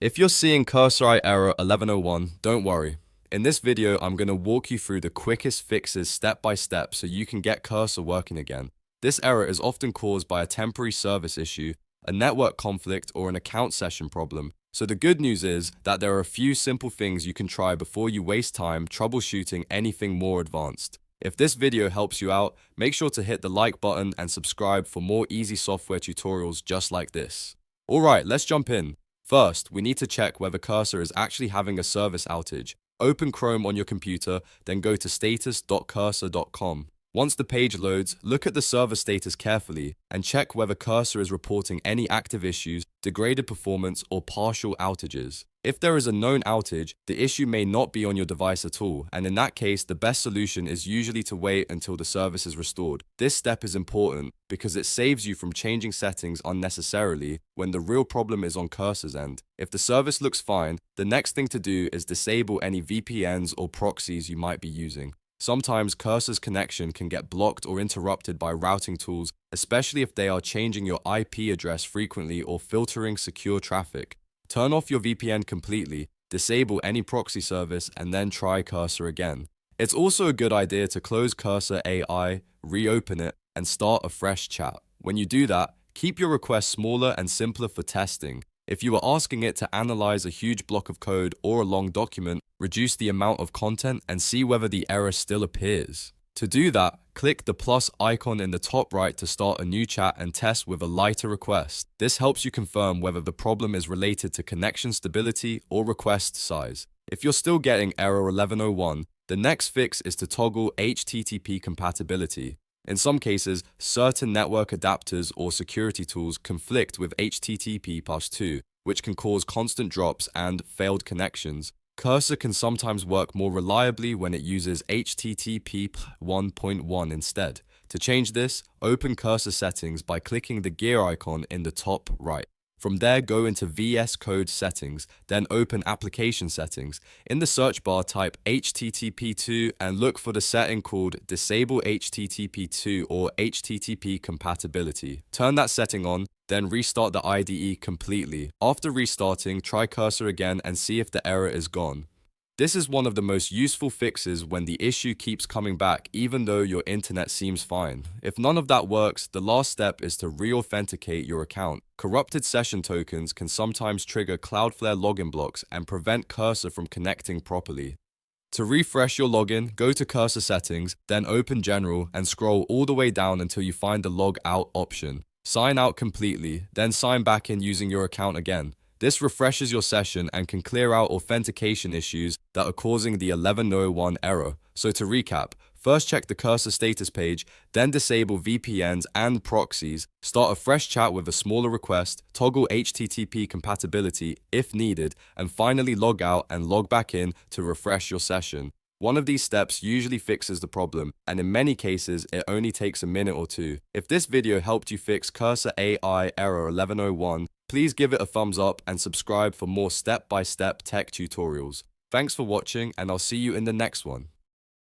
If you're seeing cursor error 1101, don't worry. In this video, I'm going to walk you through the quickest fixes step by step so you can get cursor working again. This error is often caused by a temporary service issue, a network conflict, or an account session problem. So the good news is that there are a few simple things you can try before you waste time troubleshooting anything more advanced. If this video helps you out, make sure to hit the like button and subscribe for more easy software tutorials just like this. Alright, let's jump in. First, we need to check whether cursor is actually having a service outage. Open Chrome on your computer, then go to status.cursor.com. Once the page loads, look at the server status carefully and check whether cursor is reporting any active issues, degraded performance, or partial outages. If there is a known outage, the issue may not be on your device at all, and in that case, the best solution is usually to wait until the service is restored. This step is important because it saves you from changing settings unnecessarily when the real problem is on cursor's end. If the service looks fine, the next thing to do is disable any VPNs or proxies you might be using. Sometimes cursor's connection can get blocked or interrupted by routing tools, especially if they are changing your IP address frequently or filtering secure traffic. Turn off your VPN completely, disable any proxy service, and then try cursor again. It's also a good idea to close cursor AI, reopen it, and start a fresh chat. When you do that, keep your request smaller and simpler for testing. If you are asking it to analyze a huge block of code or a long document, reduce the amount of content and see whether the error still appears. To do that, click the plus icon in the top right to start a new chat and test with a lighter request. This helps you confirm whether the problem is related to connection stability or request size. If you're still getting error 1101, the next fix is to toggle HTTP compatibility. In some cases, certain network adapters or security tools conflict with HTTP+2, which can cause constant drops and failed connections. Cursor can sometimes work more reliably when it uses HTTP 1.1 instead. To change this, open cursor settings by clicking the gear icon in the top right. From there, go into VS Code settings, then open application settings. In the search bar, type HTTP2 and look for the setting called Disable HTTP2 or HTTP Compatibility. Turn that setting on, then restart the IDE completely. After restarting, try cursor again and see if the error is gone. This is one of the most useful fixes when the issue keeps coming back even though your internet seems fine. If none of that works, the last step is to re-authenticate your account. Corrupted session tokens can sometimes trigger Cloudflare login blocks and prevent cursor from connecting properly. To refresh your login, go to cursor settings, then open general and scroll all the way down until you find the log out option. Sign out completely, then sign back in using your account again. This refreshes your session and can clear out authentication issues that are causing the 1101 error. So to recap, first check the cursor status page, then disable VPNs and proxies, start a fresh chat with a smaller request, toggle HTTP compatibility if needed, and finally log out and log back in to refresh your session. One of these steps usually fixes the problem, and in many cases, it only takes a minute or two. If this video helped you fix cursor AI error 1101, please give it a thumbs up and subscribe for more step-by-step tech tutorials. Thanks for watching, and I'll see you in the next one.